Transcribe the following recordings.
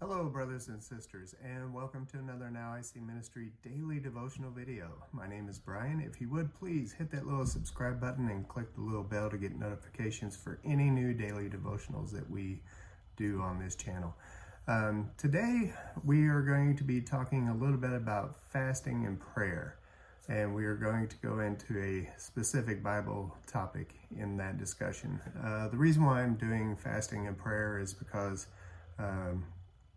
Hello, brothers and sisters, and welcome to another Now I See Ministry daily devotional video. My name is Brian. If you would, please hit that little subscribe button and click the little bell to get notifications for any new daily devotionals that we do on this channel. Today, we are going to be talking a little bit about fasting and prayer, and we are going to go into a specific Bible topic in that discussion. The reason why I'm doing fasting and prayer is because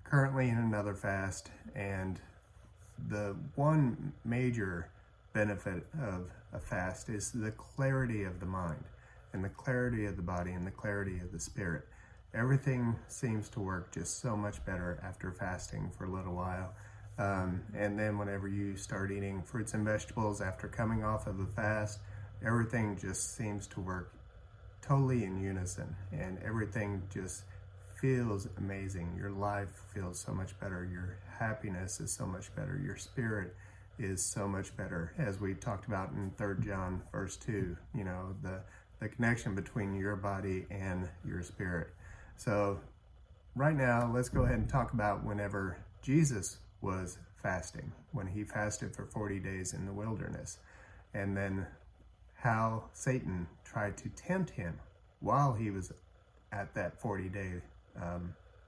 currently in another fast, and the one major benefit of a fast is the clarity of the mind and the clarity of the body and the clarity of the spirit. Everything seems to work just so much better after fasting for a little while. And then whenever you start eating fruits and vegetables after coming off of a fast, everything just seems to work totally in unison, and everything just feels amazing. Your life feels so much better. Your happiness is so much better. Your spirit is so much better. As we talked about in 3 John verse 2, the connection between your body and your spirit. So right now, let's go ahead and talk about whenever Jesus was fasting, when he fasted for 40 days in the wilderness, and then how Satan tried to tempt him while he was at that 40-day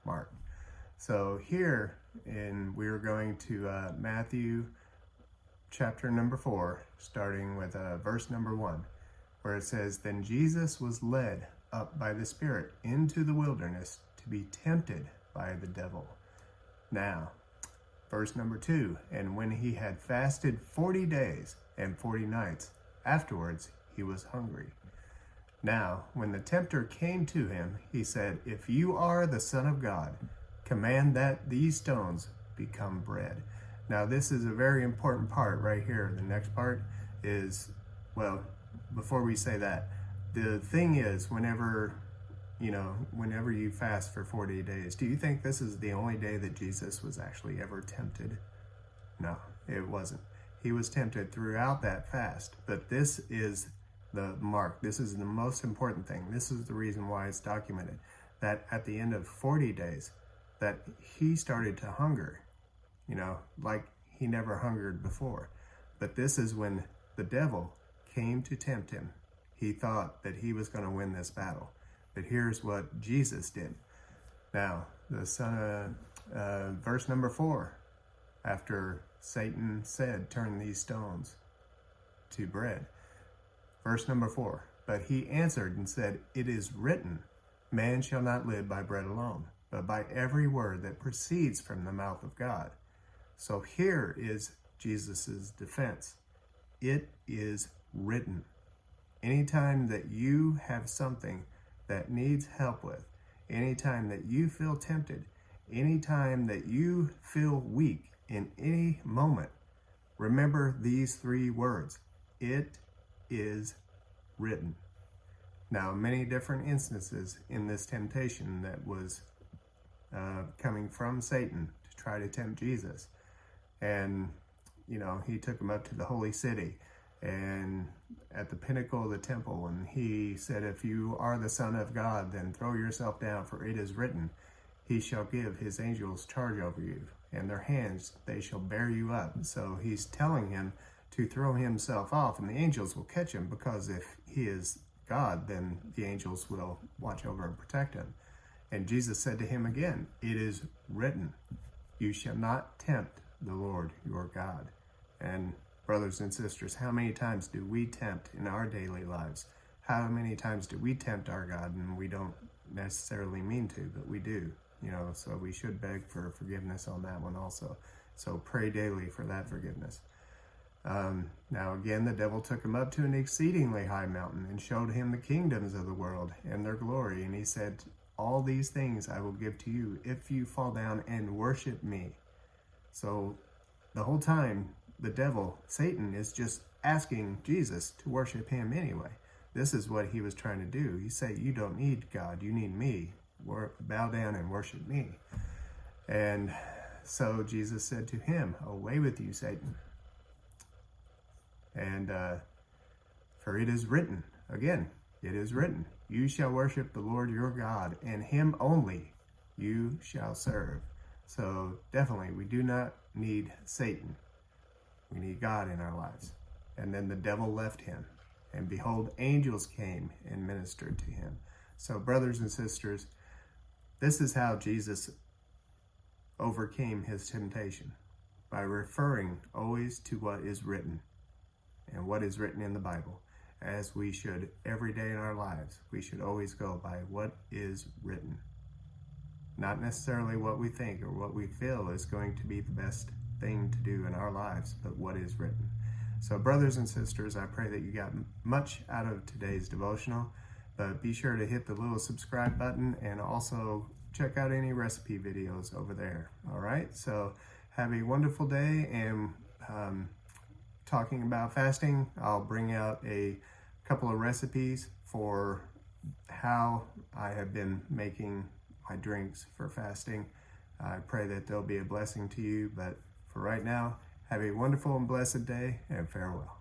mark. So here, we're going to Matthew chapter number 4, starting with verse number 1, where it says, "Then Jesus was led up by the Spirit into the wilderness to be tempted by the devil." Now, verse number 2, "And when he had fasted 40 days and 40 nights, afterwards he was hungry. Now, when the tempter came to him, he said, 'If you are the Son of God, command that these stones become bread.'" Now, this is a very important part right here. The next part is, well, before we say that, the thing is, whenever you fast for 40 days, do you think this is the only day that Jesus was actually ever tempted? No, it wasn't. He was tempted throughout that fast, but this is the mark. This is the most important thing. This is the reason why it's documented, that at the end of 40 days, that he started to hunger, like he never hungered before. But this is when the devil came to tempt him. He thought that he was going to win this battle. But here's what Jesus did. Now, verse number 4, after Satan said, "Turn these stones to bread." Verse number 4, "But he answered and said, 'It is written, man shall not live by bread alone, but by every word that proceeds from the mouth of God.'" So here is Jesus's defense. It is written. Anytime that you have something that needs help with, anytime that you feel tempted, anytime that you feel weak in any moment, remember these 3 words. It is written. Now, many different instances in this temptation that was coming from Satan to try to tempt Jesus. And, he took him up to the holy city and at the pinnacle of the temple, and he said, "If you are the Son of God, then throw yourself down, for it is written, he shall give his angels charge over you, and their hands they shall bear you up." So he's telling him to throw himself off, and the angels will catch him, because if he is God, then the angels will watch over and protect him. And Jesus said to him again, "It is written, you shall not tempt the Lord your God." And brothers and sisters, how many times do we tempt in our daily lives? How many times do we tempt our God and we don't necessarily mean to, but we do? So we should beg for forgiveness on that one also. So pray daily for that forgiveness. Now again, the devil took him up to an exceedingly high mountain and showed him the kingdoms of the world and their glory. And he said, "All these things I will give to you if you fall down and worship me." So the whole time, the devil, Satan, is just asking Jesus to worship him anyway. This is what he was trying to do. He said, "You don't need God, you need me. Bow down and worship me." And so Jesus said to him, "Away with you, Satan. And for it is written," again, it is written, "You shall worship the Lord your God, and him only you shall serve." So definitely, we do not need Satan. We need God in our lives. And then the devil left him. And behold, angels came and ministered to him. So brothers and sisters, this is how Jesus overcame his temptation, by referring always to what is written and what is written in the Bible. As we should every day in our lives, we should always go by what is written. Not necessarily what we think or what we feel is going to be the best thing to do in our lives, but what is written. So brothers and sisters, I pray that you got much out of today's devotional, but be sure to hit the little subscribe button and also check out any recipe videos over there. All right, so have a wonderful day. And talking about fasting, I'll bring out a couple of recipes for how I have been making my drinks for fasting. I pray that they'll be a blessing to you, but for right now, have a wonderful and blessed day, and farewell.